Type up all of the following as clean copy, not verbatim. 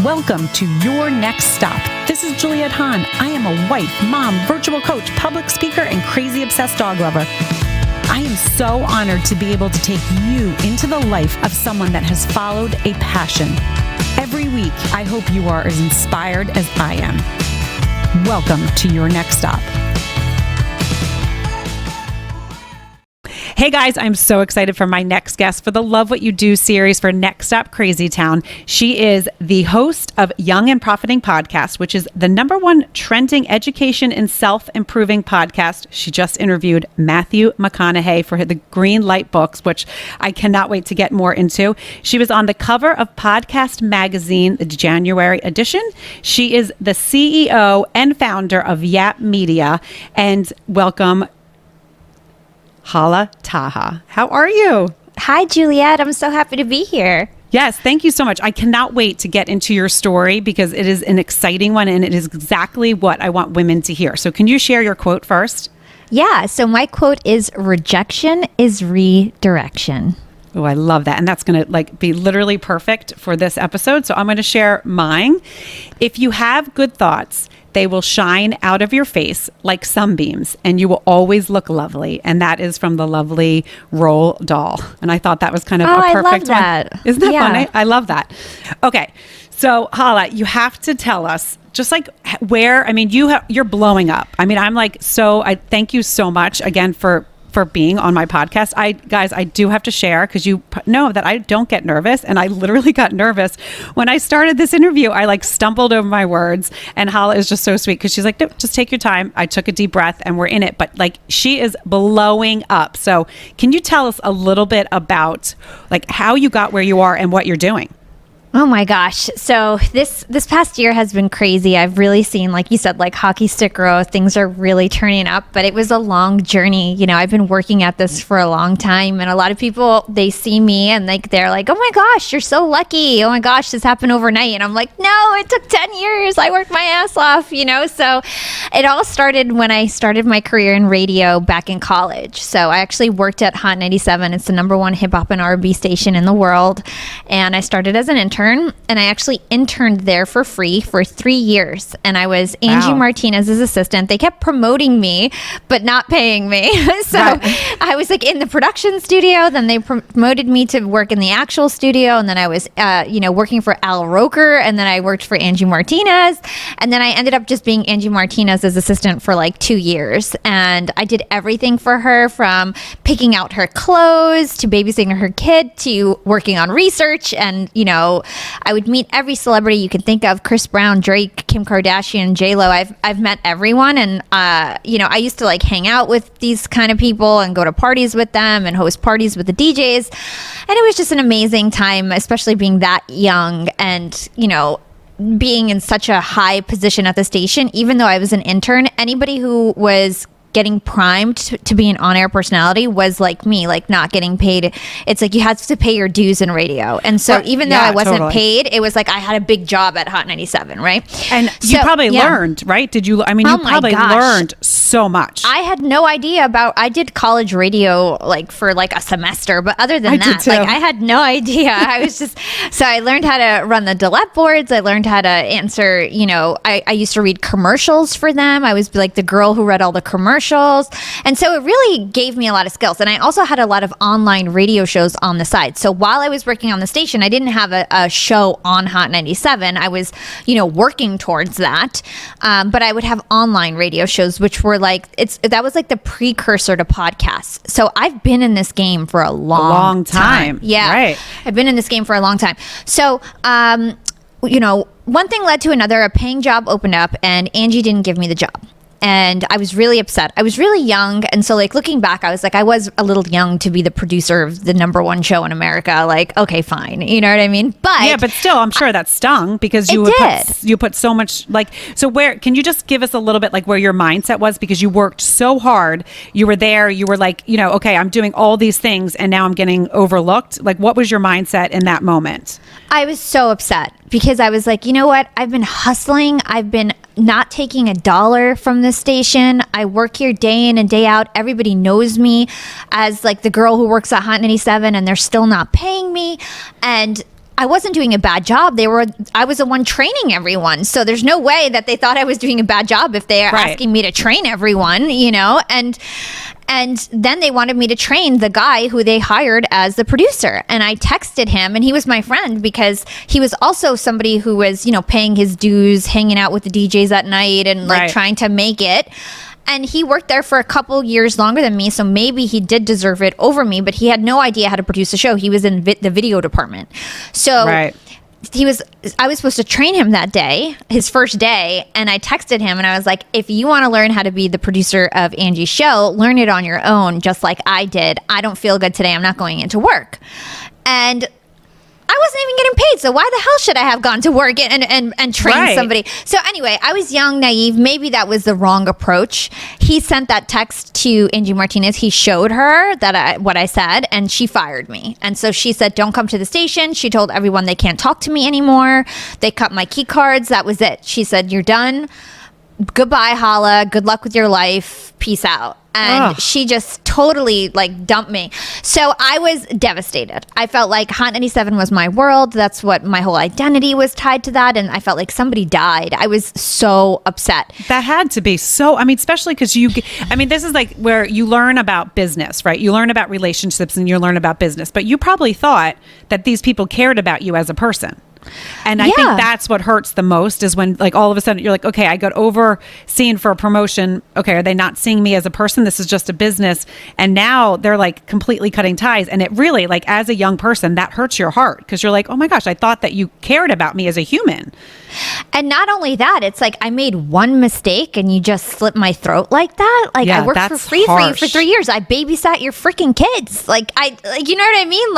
Welcome to Your Next Stop. This is Juliette Hahn. I am a wife, mom, virtual coach, public speaker, and crazy obsessed dog lover. I am so honored to be able to take you into the life of someone that has followed a passion. Every week, I hope you are as inspired as I am. Welcome to Your Next Stop. Hey guys, I'm so excited for my next guest for the Love What You Do series for Next Stop Crazy Town. She is the host of Young and Profiting Podcast, which is the #1 trending education and self-improving podcast. She just interviewed Matthew McConaughey for the Green Light books, which I cannot wait to get more into. She was on the cover of Podcast Magazine, the January edition. She is the CEO and founder of Yap Media. And welcome, Hala Taha. How are you? Hi, Juliette. I'm so happy to be here. Yes, thank you so much. I cannot wait to get into your story because it is an exciting one and it is exactly what I want women to hear. So can you share your quote first? Yeah, so my quote is, "Rejection is redirection." Oh, I love that. And that's going to be literally perfect for this episode. So I'm going to share mine. If you have good thoughts, they will shine out of your face like sunbeams and you will always look lovely. And that is from the lovely Roll doll. And I thought that was kind of a perfect I love that. one. Isn't that funny? I love that. Okay. So Hala, you have to tell us just where, you're blowing up. I thank you so much again for being on my podcast. I do have to share because you know that I don't get nervous. And I literally got nervous when I started this interview. I stumbled over my words, and Hala is just so sweet because she's like, "No, just take your time." I took a deep breath and we're in it. But she is blowing up. So can you tell us a little bit about how you got where you are and what you're doing? Oh my gosh. So this past year has been crazy. I've really seen, like you said, hockey stick growth. Things are really turning up, but it was a long journey. I've been working at this for a long time, and a lot of people, they see me and they're like, "Oh my gosh, you're so lucky. Oh my gosh, this happened overnight." And I'm like, "No, it took 10 years. I worked my ass off," So it all started when I started my career in radio back in college. So I actually worked at Hot 97. It's the #1 hip hop and R&B station in the world. And I started as an intern. And I actually interned there for free for 3 years. And I was Angie Martinez's assistant. They kept promoting me, but not paying me. So I was in the production studio. Then they promoted me to work in the actual studio. And then I was, working for Al Roker. And then I worked for Angie Martinez. And then I ended up just being Angie Martinez's assistant for 2 years. And I did everything for her, from picking out her clothes to babysitting her kid to working on research. And, I would meet every celebrity you can think of: Chris Brown, Drake, Kim Kardashian, J-Lo. I've met everyone. And, I used to hang out with these kind of people and go to parties with them and host parties with the DJs. And it was just an amazing time, especially being that young and, being in such a high position at the station. Even though I was an intern, anybody who was getting primed to be an on-air personality was like me, not getting paid. It's you had to pay your dues in radio. And so even though I wasn't paid, it was I had a big job at Hot 97, right? And you probably learned, right? Did you? You probably learned so much. I had no idea I did college radio for a semester, but other than that, I had no idea. I was just, so I learned how to run the Dillette boards. I learned how to answer, I used to read commercials for them. I was the girl who read all the commercials. And so it really gave me a lot of skills. And I also had a lot of online radio shows on the side. So while I was working on the station, I didn't have a show on Hot 97. I was, working towards that. But I would have online radio shows, which were that was the precursor to podcasts. So I've been in this game for a long time. Yeah. Right. I've been in this game for a long time. So, one thing led to another. A paying job opened up and Angie didn't give me the job. And I was really upset. I was really young. And so looking back, I was I was a little young to be the producer of the #1 show in America. Okay, fine. You know what I mean? But yeah, but still, I'm sure that stung because you put so much so where, can you just give us a little bit where your mindset was? Because you worked so hard. You were there. You were okay, I'm doing all these things and now I'm getting overlooked. What was your mindset in that moment? I was so upset because I was you know what? I've been hustling. I've been not taking a dollar from this station. I work here day in and day out. Everybody knows me as the girl who works at Hot 97 and they're still not paying me. And I wasn't doing a bad job. I was the one training everyone. So there's no way that they thought I was doing a bad job if they are asking me to train everyone, and then they wanted me to train the guy who they hired as the producer. And I texted him, and he was my friend because he was also somebody who was, paying his dues, hanging out with the DJs at night and trying to make it. And he worked there for a couple years longer than me, so maybe he did deserve it over me, but he had no idea how to produce a show. He was in the video department. So I was supposed to train him that day, his first day, and I texted him and I was like, if you want to learn how to be the producer of Angie's show, learn it on your own, just like I did. I don't feel good today. I'm not going into work. And I wasn't even getting paid, so why the hell should I have gone to work and trained somebody? So anyway, I was young, naive. Maybe that was the wrong approach. He sent that text to Angie Martinez. He showed her what I said, and she fired me. And so she said, don't come to the station. She told everyone they can't talk to me anymore. They cut my key cards. That was it. She said, you're done. Goodbye, Hala. Good luck with your life. Peace out. And she just totally dumped me. So I was devastated. I felt like Hot 97 was my world. That's what my whole identity was tied to that. And I felt like somebody died. I was so upset. That had to be so, especially because this is where you learn about business, right? You learn about relationships and you learn about business, but you probably thought that these people cared about you as a person. And I think that's what hurts the most is when all of a sudden you're like, okay, I got overseen for a promotion. Okay, are they not seeing me as a person? This is just a business. And now they're completely cutting ties. And it really, as a young person, that hurts your heart because you're like, oh my gosh, I thought that you cared about me as a human. And not only that, it's I made one mistake and you just slit my throat like that. I worked for free for you for 3 years. I babysat your freaking kids. You know what I mean?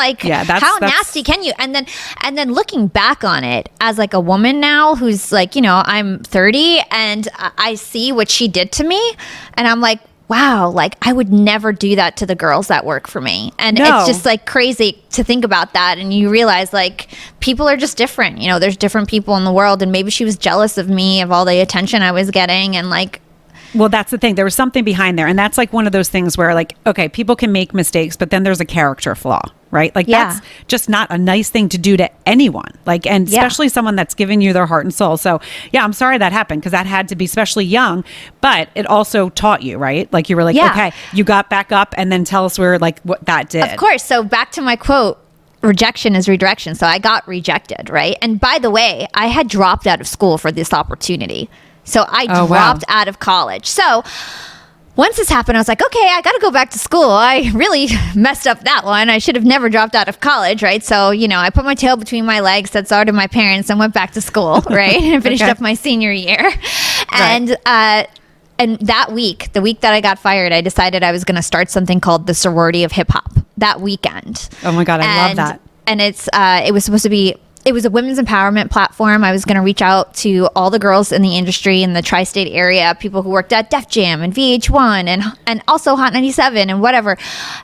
How nasty can you? And then looking back on it as a woman now who's I'm 30 and I see what she did to me and I'm like, wow, I would never do that to the girls that work for me. And it's just crazy to think about that. And you realize people are just different. There's different people in the world. And maybe she was jealous of me, of all the attention I was getting. And well, that's the thing. There was something behind there. And that's one of those things where okay, people can make mistakes, but then there's a character flaw, right? That's just not a nice thing to do to anyone. And especially someone that's giving you their heart and soul. So yeah, I'm sorry that happened because that had to be especially young, but it also taught you, right? You were okay, you got back up and then tell us where what that did. Of course. So back to my quote, rejection is redirection. So I got rejected, right? And by the way, I had dropped out of school for this opportunity. So I dropped out of college. So once this happened, I was like, okay, I got to go back to school. I really messed up that one. I should have never dropped out of college, right? So, I put my tail between my legs, said sorry to my parents, and went back to school, right? And finished up my senior year. And that week, the week that I got fired, I decided I was going to start something called the Sorority of Hip Hop that weekend. Oh my God, I love that. And it was supposed to be... It was a women's empowerment platform. I was going to reach out to all the girls in the industry in the tri-state area, people who worked at Def Jam and VH1 and also Hot 97 and whatever,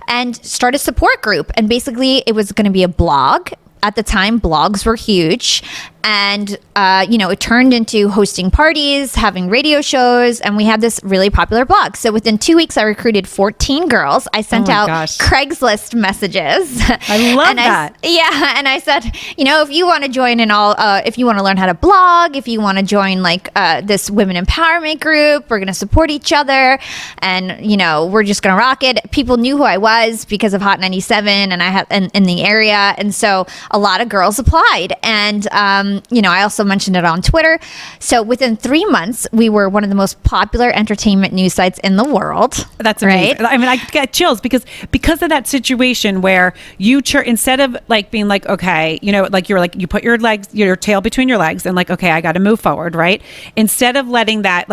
and start a support group. And basically, it was going to be a blog. At the time, blogs were huge. And, it turned into hosting parties, having radio shows, and we had this really popular blog. So within 2 weeks, I recruited 14 girls. I sent out Craigslist messages. I love that. And I said, if you want to join if you want to learn how to blog, if you want to join this women empowerment group, we're going to support each other. And, we're just going to rock it. People knew who I was because of Hot 97 and I had in the area. And so a lot of girls applied. And, I also mentioned it on Twitter. So within 3 months, we were one of the most popular entertainment news sites in the world. That's amazing. Right? I get chills because of that situation where you instead of being okay, you put your tail between your legs and okay, I got to move forward, right? Instead of letting that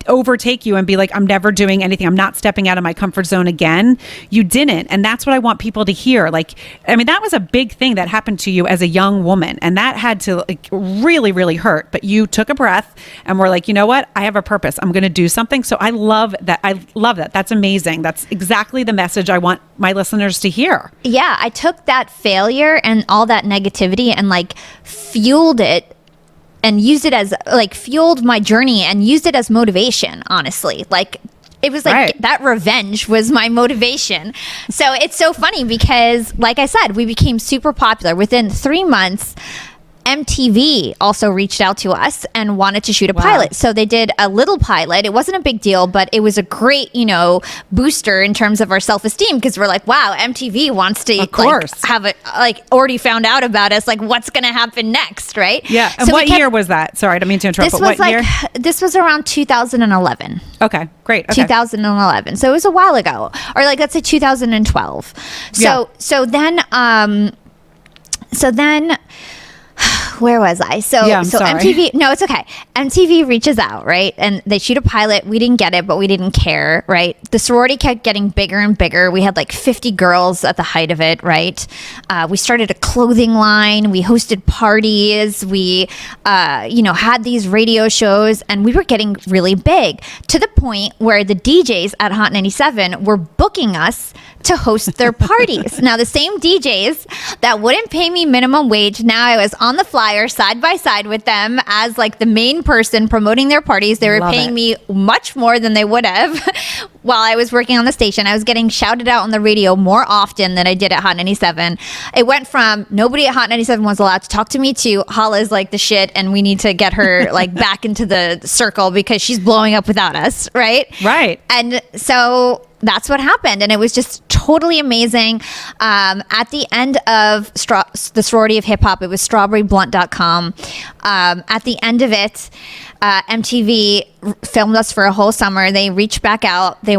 overtake you and be I'm never doing anything, I'm not stepping out of my comfort zone again, you didn't. And that's what I want people to hear. That was a big thing that happened to you as a young woman, and that had to really, really hurt, but you took a breath and were you know what, I have a purpose, I'm going to do something. So I love that. That's amazing. That's exactly the message I want my listeners to hear. Yeah, I took that failure and all that negativity and fueled it and used it as fueled my journey and used it as motivation, honestly. It was like that revenge was my motivation. So it's so funny because, like I said, we became super popular. Within 3 months, MTV also reached out to us and wanted to shoot a pilot. So they did a little pilot. It wasn't a big deal, but it was a great, booster in terms of our self-esteem, because we're like, wow, MTV wants to have it, already found out about us. Like, what's going to happen next, right? Yeah. And so what year was that? Sorry, I don't mean to interrupt, but what year? This was around 2011. Okay, great. Okay. 2011. So it was a while ago. Or let's say 2012. So then where was I? So MTV, no, it's okay. MTV reaches out, right? And they shoot a pilot. We didn't get it, but we didn't care, right? The sorority kept getting bigger and bigger. We had 50 girls at the height of it, right? We started a clothing line. We hosted parties. We, had these radio shows, and we were getting really big, to the point where the DJs at Hot 97 were booking us to host their parties. Now, the same DJs that wouldn't pay me minimum wage, now I was on the flyer side by side with them as the main person promoting their parties. They were paying me much more than they would have while I was working on the station. I was getting shouted out on the radio more often than I did at Hot 97. It went from nobody at Hot 97 was allowed to talk to me to Hala's the shit, and we need to get her back into the circle because she's blowing up without us, right? Right. And so that's what happened, and it was just totally amazing. At the end of the Sorority of Hip Hop, it was strawberryblunt.com. At the end of it, MTV filmed us for a whole summer. They reached back out. They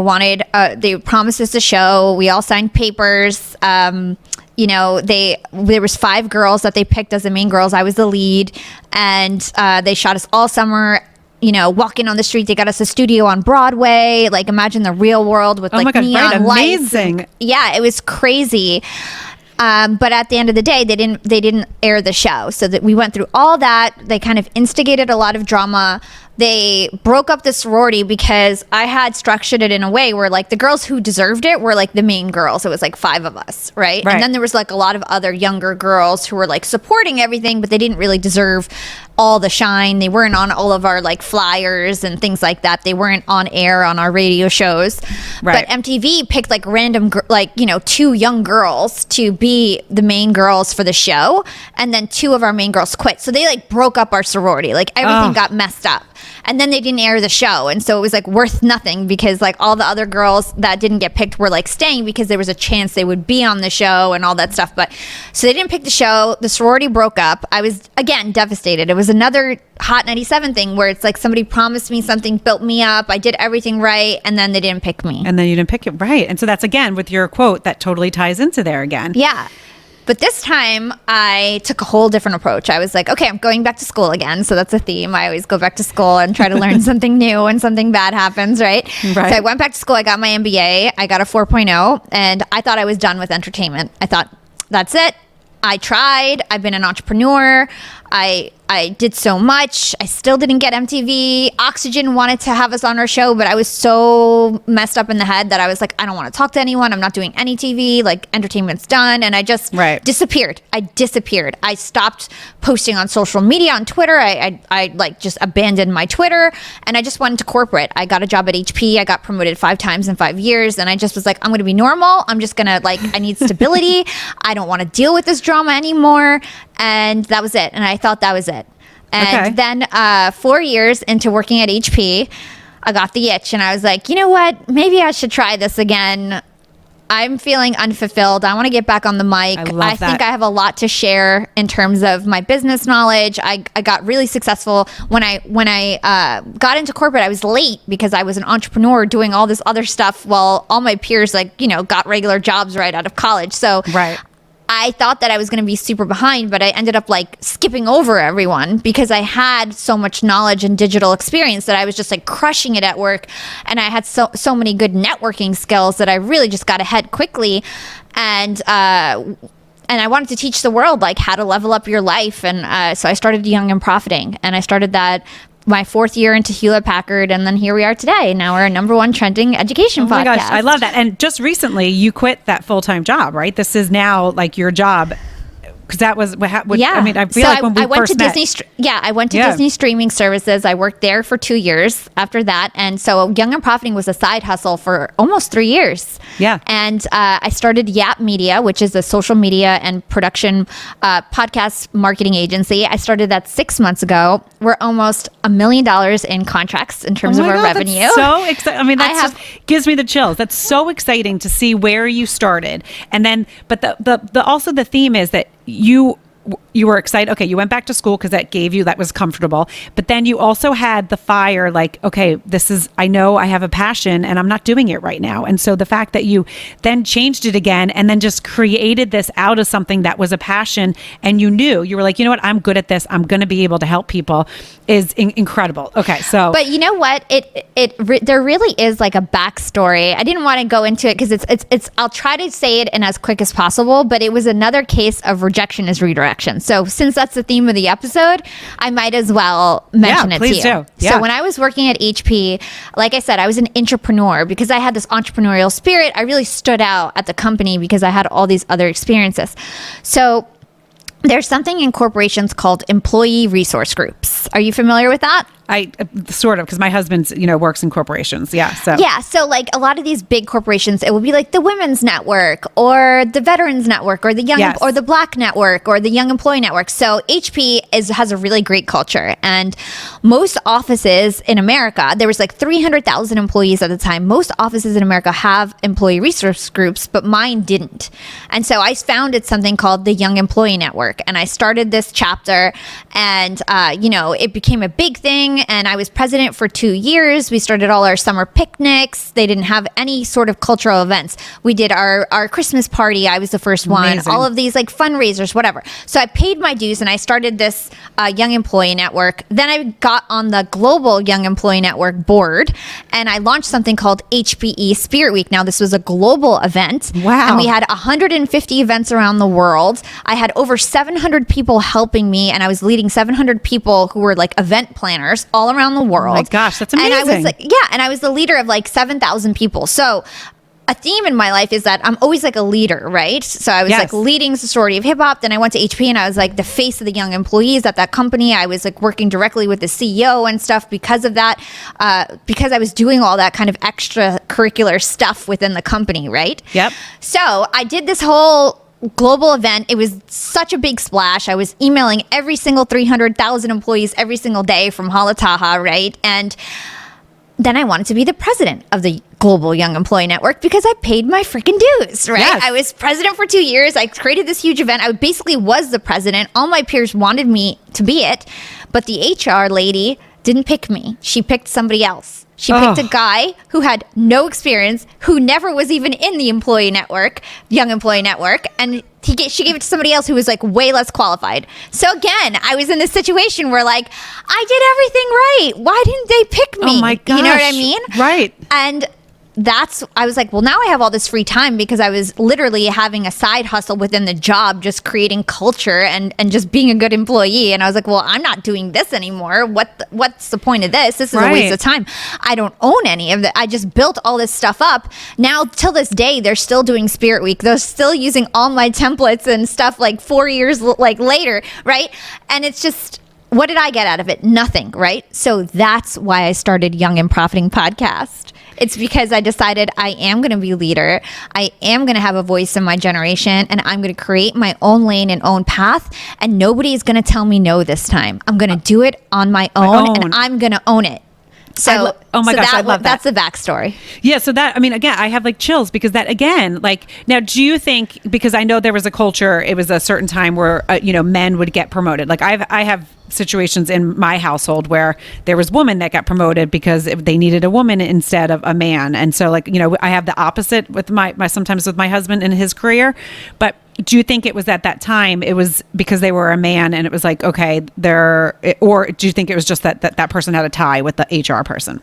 promised us a show. We all signed papers. There was 5 girls that they picked as the main girls. I was the lead, and they shot us all summer. Walking on the street. They got us a studio on Broadway. Imagine the real world with neon lights. Amazing. Yeah, it was crazy. But at the end of the day, they didn't air the show. So that we went through all that. They kind of instigated a lot of drama. They broke up the sorority because I had structured it in a way where the girls who deserved it were the main girls. It was 5 of us, right? And then there was a lot of other younger girls who were supporting everything, but they didn't really deserve all the shine. They weren't on all of our flyers and things like that. They weren't on air on our radio shows. Right. But MTV picked random 2 young girls to be the main girls for the show, and then 2 of our main girls quit. So they broke up our sorority. Everything got messed up. And then they didn't air the show. And so it was worth nothing because all the other girls that didn't get picked were staying because there was a chance they would be on the show and all that stuff. But so they didn't pick the show. The sorority broke up. I was, again, devastated. It was another Hot 97 thing where it's somebody promised me something, built me up. I did everything right. And then they didn't pick me. And then you didn't pick it. Right. And so that's, again, with your quote, that totally ties into there again. Yeah. But this time, I took a whole different approach. I was okay, I'm going back to school again. So that's a theme. I always go back to school and try to learn something new when something bad happens, right? So I went back to school. I got my MBA. I got a 4.0. And I thought I was done with entertainment. I thought, that's it. I tried. I've been an entrepreneur. I did so much. I still didn't get MTV. Oxygen wanted to have us on our show, but I was so messed up in the head that I was I don't want to talk to anyone. I'm not doing any TV. Entertainment's done. And I just disappeared. I disappeared. I stopped posting on social media, on Twitter. I just abandoned my Twitter, and I just went into corporate. I got a job at HP. I got promoted 5 times in 5 years. And I just was I'm going to be normal. I'm just going to I need stability. I don't want to deal with this drama anymore. And that was it. And I thought that was it. And then 4 years into working at HP, I got the itch. And I was you know what? Maybe I should try this again. I'm feeling unfulfilled. I want to get back on the mic. I think I have a lot to share in terms of my business knowledge. I got really successful. When I got into corporate, I was late because I was an entrepreneur doing all this other stuff while all my peers got regular jobs right out of college. So I thought that I was going to be super behind, but I ended up skipping over everyone because I had so much knowledge and digital experience that I was just crushing it at work. And I had so many good networking skills that I really just got ahead quickly. And I wanted to teach the world how to level up your life. And so I started Young and Profiting, and I started that my 4th year into Hewlett Packard, and then here we are today. Now we're a #1 trending education podcast. Oh my gosh, I love that. And just recently, you quit that full-time job, right? This is now your job Because that was what happened. Yeah. I mean, I feel like when we went first to met. Disney. I went to Disney streaming services. I worked there for 2 years after that. And so Young and Profiting was a side hustle for almost 3 years. Yeah. And I started Yap Media, which is a social media and production podcast marketing agency. I started that 6 months ago. We're almost $1 million in contracts in terms of our revenue. That's so exciting. I mean, that gives me the chills. That's so exciting to see where you started. And then, but the also the theme is that you were excited. Okay, you went back to school because that was comfortable. But then you also had the fire, like, okay, I know I have a passion and I'm not doing it right now. And so the fact that you then changed it again and then just created this out of something that was a passion, and you were like, you know what, I'm good at this. I'm going to be able to help people is incredible. Okay, so. But you know what? There really is like a backstory. I didn't want to go into it because it's I'll try to say it in as quick as possible, but it was another case of rejection is redirection. So since that's the theme of the episode, I might as well mention it to you. Please do. Yeah. So when I was working at HP, like I said, I was an entrepreneur because I had this entrepreneurial spirit. I really stood out at the company because I had all these other experiences. So there's something in corporations called employee resource groups. Are you familiar with that? I sort of, because my husband's, works in corporations. Yeah. So like a lot of these big corporations, it will be like the Women's Network or the Veterans Network or the Young or the Black Network or the Young Employee Network. So HP has a really great culture, and most offices in America, there was like 300,000 employees at the time. Most offices in America have employee resource groups, but mine didn't. And so I founded something called the Young Employee Network, and I started this chapter, and it became a big thing. And I was president for 2 years. We started all our summer picnics. They didn't have any sort of cultural events. We did our Christmas party. I was the first one. Amazing. All of these like fundraisers, whatever. So I paid my dues and I started this Young Employee Network. Then I got on the global Young Employee Network board, and I launched something called HPE Spirit Week. Now this was a global event. Wow. And we had 150 events around the world. I had over 700 people helping me, and I was leading 700 people who were like event planners all around the world. Oh my gosh, that's amazing. And I was like, and I was the leader of like 7,000 people. So a theme in my life is that I'm always like a leader, right? So I was like leading Sorority of Hip Hop. Then I went to HP and I was like the face of the young employees at that company. I was like working directly with the CEO and stuff because of that, because I was doing all that kind of extracurricular stuff within the company, right? Yep. So I did this whole global event. It was such a big splash. I was emailing every single 300,000 employees every single day from Hala Taha, right? And then I wanted to be the president of the Global Young Employee Network because I paid my freaking dues, right? Yes. I was president for 2 years. I created this huge event. I basically was the president. All my peers wanted me to be it, but the HR lady didn't pick me. She picked somebody else. She picked a guy who had no experience, who never was even in the employee network, Young Employee Network, and she gave it to somebody else who was like way less qualified. So again, I was in this situation where like, I did everything right. Why didn't they pick me? Oh my gosh. You know what I mean? Right. And I was like, well, now I have all this free time because I was literally having a side hustle within the job, just creating culture and just being a good employee. And I was like, well, I'm not doing this anymore. What's the point of this? This is a waste of time. I don't own any of it. I just built all this stuff up. Now, till this day, they're still doing Spirit Week. They're still using all my templates and stuff like 4 years like later, right? And it's just, what did I get out of it? Nothing, right? So that's why I started Young and Profiting Podcast. It's because I decided I am going to be a leader. I am going to have a voice in my generation, and I'm going to create my own lane and own path, and nobody is going to tell me no this time. I'm going to do it on my own, and I'm going to own it. So, oh my gosh, I love that. That's the backstory. Yeah. So that, I mean, again, I have like chills because that, again, like, now, do you think, because I know there was a culture, it was a certain time where, men would get promoted. Like I have situations in my household where there was women that got promoted because they needed a woman instead of a man. And so like, I have the opposite with my sometimes with my husband in his career. But do you think it was at that time, it was because they were a man and it was like, okay, or do you think it was just that person had a tie with the HR person?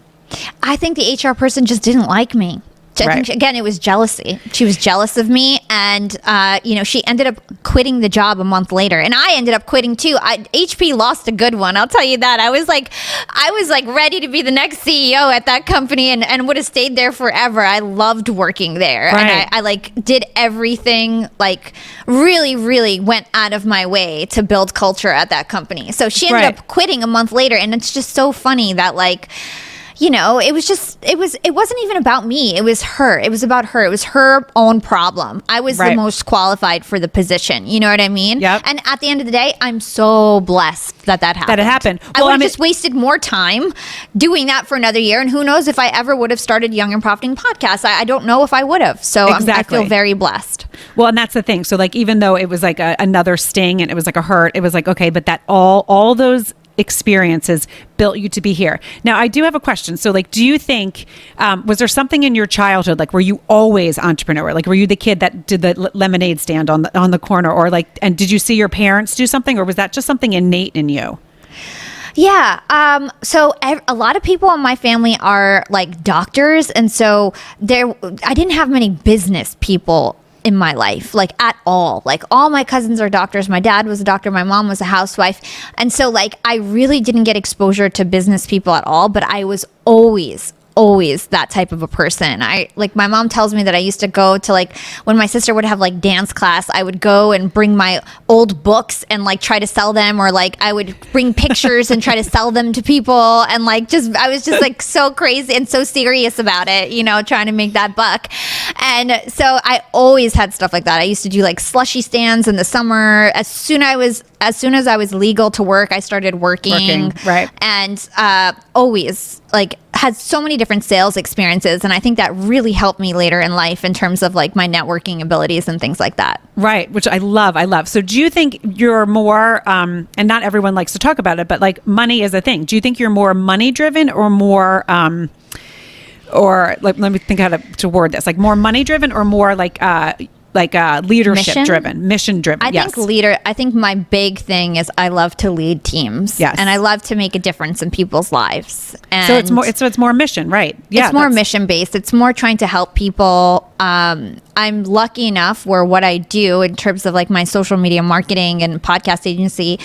I think the HR person just didn't like me. I think, again, it was jealousy. She was jealous of me, and she ended up quitting the job a month later, and I ended up quitting too. HP lost a good one, I'll tell you that. I was like ready to be the next CEO at that company, and would have stayed there forever. I loved working there, and I like did everything, like really, really went out of my way to build culture at that company. So she ended up quitting a month later, and it's just so funny that like, it wasn't even about me. It was her. It was about her. It was her own problem. I was the most qualified for the position. You know what I mean? Yep. And at the end of the day, I'm so blessed that happened. That it happened. I would have just wasted more time doing that for another year. And who knows if I ever would have started Young and Profiting Podcast. I don't know if I would have. So I feel very blessed. Well, and that's the thing. So like, even though it was like another sting and it was like a hurt, it was like, okay, but that all those experiences built you to be here. Now, I do have a question. So like, do you think, was there something in your childhood, like, were you always entrepreneur? Like, were you the kid that did the lemonade stand on the corner, or like, and did you see your parents do something, or was that just something innate in you? Yeah. So a lot of people in my family are like doctors. And so I didn't have many business people in my life, like at all. Like all my cousins are doctors. My dad was a doctor. My mom was a housewife. And so like, I really didn't get exposure to business people at all, but I was always that type of a person. My mom tells me that I used to go to, like, when my sister would have like dance class, I would go and bring my old books and like try to sell them, or like I would bring pictures and try to sell them to people, and like I was just like so crazy and so serious about it, trying to make that buck. And so I always had stuff like that. I used to do like slushy stands in the summer. As soon as I was legal to work, I started working. Right. And always like had so many different sales experiences, and I think that really helped me later in life in terms of like my networking abilities and things like that. Right, which I love. So do you think you're more, and not everyone likes to talk about it, but like money is a thing. Do you think you're more money driven or more, or like, let me think how to word this, like more money driven or more like leadership driven, mission driven? I think my big thing is I love to lead teams. Yes. And I love to make a difference in people's lives. And so it's more mission, right? Yeah. It's more mission based. It's more trying to help people. I'm lucky enough where what I do in terms of like my social media marketing and podcast agency,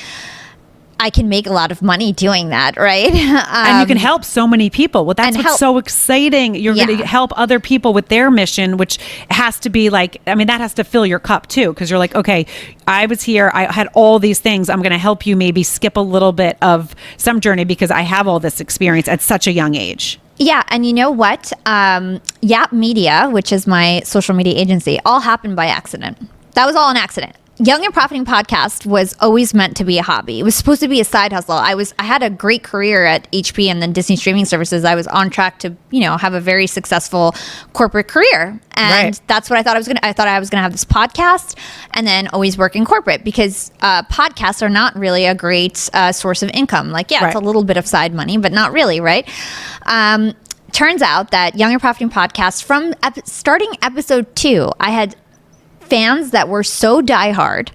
I can make a lot of money doing that, right? And you can help so many people. Well, that's what's so exciting. You're going to help other people with their mission, which has to be like, I mean, that has to fill your cup too, because you're like, okay, I was here, I had all these things. I'm going to help you maybe skip a little bit of some journey because I have all this experience at such a young age. Yeah. And you know what? Yap Media, which is my social media agency, all happened by accident. That was all an accident. Young and Profiting Podcast was always meant to be a hobby. It was supposed to be a side hustle. I had a great career at HP and then Disney Streaming Services. I was on track to, have a very successful corporate career. And that's what I thought I thought I was going to have this podcast and then always work in corporate, because podcasts are not really a great source of income. Like, it's a little bit of side money, but not really, right? Turns out that Young and Profiting Podcast, from starting episode 2, I had fans that were so diehard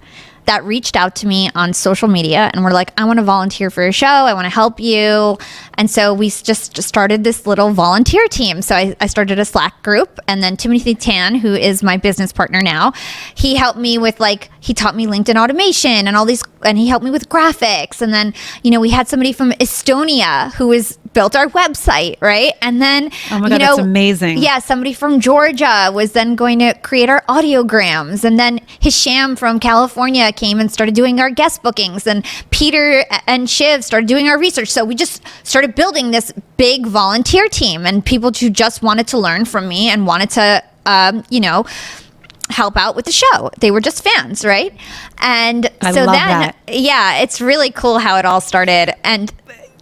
that reached out to me on social media and were like, I want to volunteer for your show. I want to help you. And so we just started this little volunteer team. So I started a Slack group, and then Timothy Tan, who is my business partner now, he helped me with he taught me LinkedIn automation and all these, and he helped me with graphics. And then, we had somebody from Estonia who built our website, right? And then, oh my God, that's amazing. Yeah, somebody from Georgia was then going to create our audiograms. And then Hisham from California came and started doing our guest bookings, and Peter and Shiv started doing our research. So we just started building this big volunteer team, and people who just wanted to learn from me and wanted to, help out with the show. They were just fans, right? And I love that. Yeah, it's really cool how it all started. And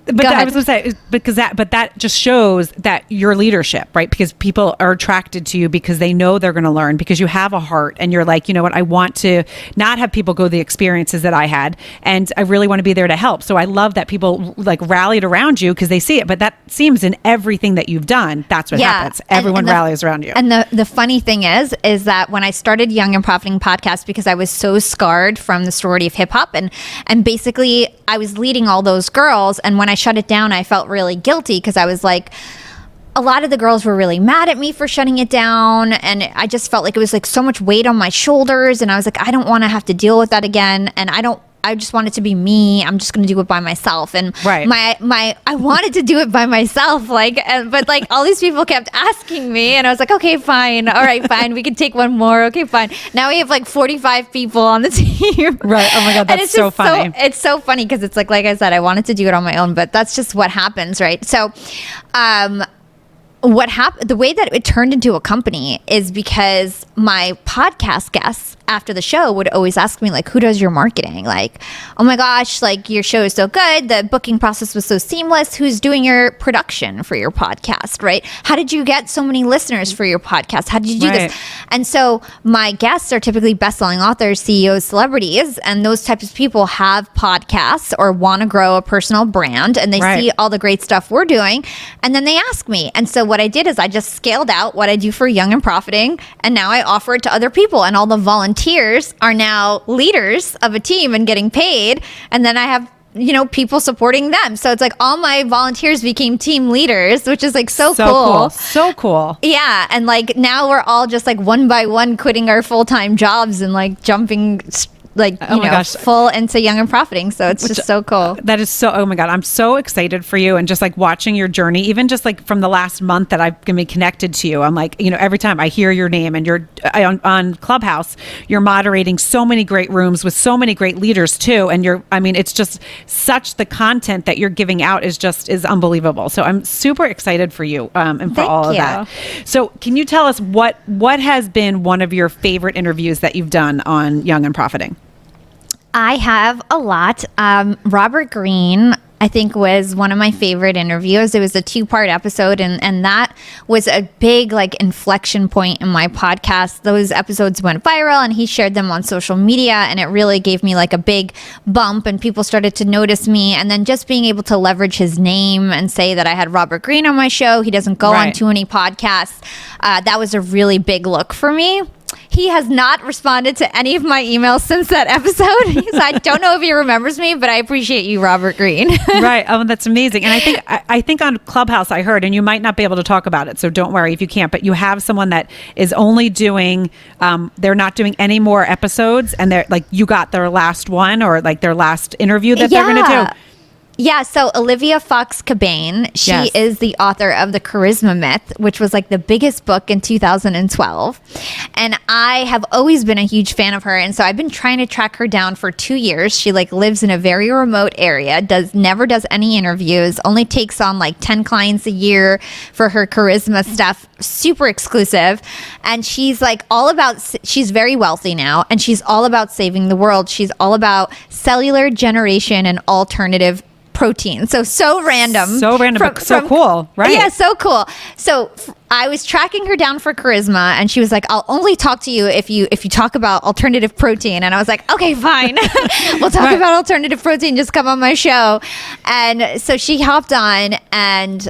But I was going to say, but that just shows that your leadership, right? Because people are attracted to you because they know they're going to learn, because you have a heart and you're like, you know what, I want to not have people go the experiences that I had, and I really want to be there to help. So I love that people like rallied around you because they see it. But that seems in everything that you've done, that's what happens. Everyone rallies around you. And the funny thing is that when I started Young and Profiting Podcast, because I was so scarred from the Sorority of Hip Hop, and basically I was leading all those girls, and when I shut it down, I felt really guilty because I was like, a lot of the girls were really mad at me for shutting it down. And I just felt like it was like so much weight on my shoulders. And I was like, I don't want to have to deal with that again. And I just want it to be me. I'm just going to do it by myself. And I wanted to do it by myself. But all these people kept asking me, and I was like, okay, fine. All right, fine. We can take one more. Okay, fine. Now we have like 45 people on the team. Right. Oh my God. That's so funny. It's so funny because it's like I said, I wanted to do it on my own, but that's just what happens. Right. So, what happened, the way that it turned into a company is because my podcast guests after the show would always ask me, like, who does your marketing? Like, oh my gosh, like, your show is so good. The booking process was so seamless. Who's doing your production for your podcast, right? How did you get so many listeners for your podcast? How did you do this? And so my guests are typically best-selling authors, CEOs, celebrities, and those types of people have podcasts or want to grow a personal brand, and they see all the great stuff we're doing, and then they ask me. And so what I did is I just scaled out what I do for Young and Profiting, and now I offer it to other people, and all the volunteers are now leaders of a team and getting paid, and then I have people supporting them. So it's like all my volunteers became team leaders, which is like so cool. So cool. Yeah. And like now we're all just like one by one quitting our full-time jobs and like jumping full into Young and Profiting. So it's just so cool. That is so, oh my God, I'm so excited for you. And just like watching your journey, even just like from the last month that I've been connected to you, I'm like, every time I hear your name and you're on Clubhouse, you're moderating so many great rooms with so many great leaders too. And it's just such, the content that you're giving out is unbelievable. So I'm super excited for you and for all of that. So can you tell us what has been one of your favorite interviews that you've done on Young and Profiting? I have a lot. Robert Greene, I think, was one of my favorite interviews. It was a 2-part episode, and that was a big like inflection point in my podcast. Those episodes went viral, and he shared them on social media, and it really gave me like a big bump, and people started to notice me. And then just being able to leverage his name and say that I had Robert Greene on my show. He doesn't go on too many podcasts. That was a really big look for me. He has not responded to any of my emails since that episode. So I don't know if he remembers me, but I appreciate you, Robert Greene. Right. Oh, that's amazing. And I think on Clubhouse I heard, and you might not be able to talk about it, so don't worry if you can't, but you have someone that is only doing, they're not doing any more episodes, and they're like, you got their last one or like their last interview that they're going to do. Yeah, so Olivia Fox Cabane, she is the author of The Charisma Myth, which was like the biggest book in 2012. And I have always been a huge fan of her. And so I've been trying to track her down for 2 years. She like lives in a very remote area, never does any interviews, only takes on like 10 clients a year for her charisma stuff, super exclusive. And she's like she's very wealthy now, and she's all about saving the world. She's all about cellular generation and alternative protein. So random. But so cool, right? Yeah, so cool. So I was tracking her down for charisma, and she was like, I'll only talk to you if you talk about alternative protein. And I was like, okay, fine. We'll talk about alternative protein. Just come on my show. And so she hopped on, and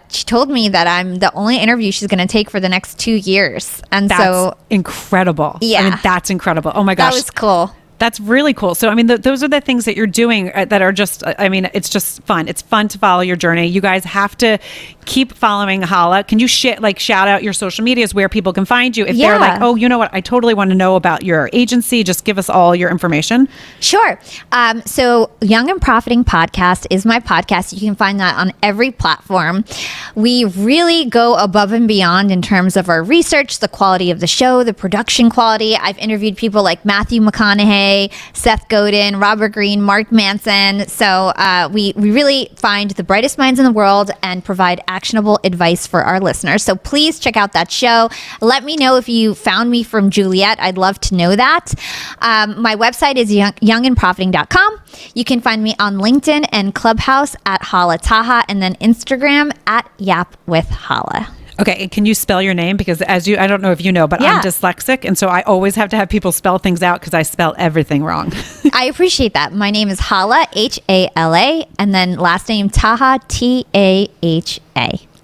she told me that I'm the only interview she's going to take for the next 2 years. And that's incredible. Yeah. That's incredible. Oh my gosh. That was cool. That's really cool. So, those are the things that you're doing that are just, it's just fun. It's fun to follow your journey. You guys have to keep following Hala. Can you shout out your social medias where people can find you? If they're like, oh, you know what? I totally want to know about your agency. Just give us all your information. Sure. So Young and Profiting Podcast is my podcast. You can find that on every platform. We really go above and beyond in terms of our research, the quality of the show, the production quality. I've interviewed people like Matthew McConaughey, Seth Godin, Robert Greene, Mark Manson. So we really find the brightest minds in the world and provide actionable advice for our listeners. So please check out that show. Let me know if you found me from Juliet. I'd love to know that. My website is youngandprofiting.com. You can find me on LinkedIn and Clubhouse at Hala Taha, and then Instagram at Yap with Hala. Okay, can you spell your name? Because I don't know if you know, but I'm dyslexic, and so I always have to have people spell things out because I spell everything wrong. I appreciate that. My name is Hala, Hala, and then last name Taha, Taha.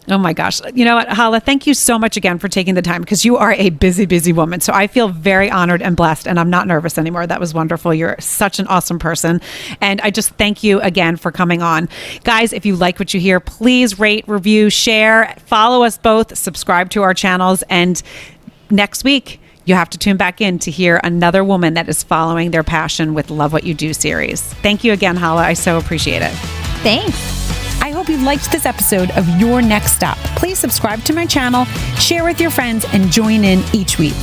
Oh my gosh. You know what, Hala, thank you so much again for taking the time, because you are a busy, busy woman. So I feel very honored and blessed, and I'm not nervous anymore. That was wonderful. You're such an awesome person. And I just thank you again for coming on. Guys, if you like what you hear, please rate, review, share, follow us both, subscribe to our channels. And next week, you have to tune back in to hear another woman that is following their passion with Love What You Do series. Thank you again, Hala. I so appreciate it. Thanks. I hope you liked this episode of Your Next Stop. Please subscribe to my channel, share with your friends, and join in each week.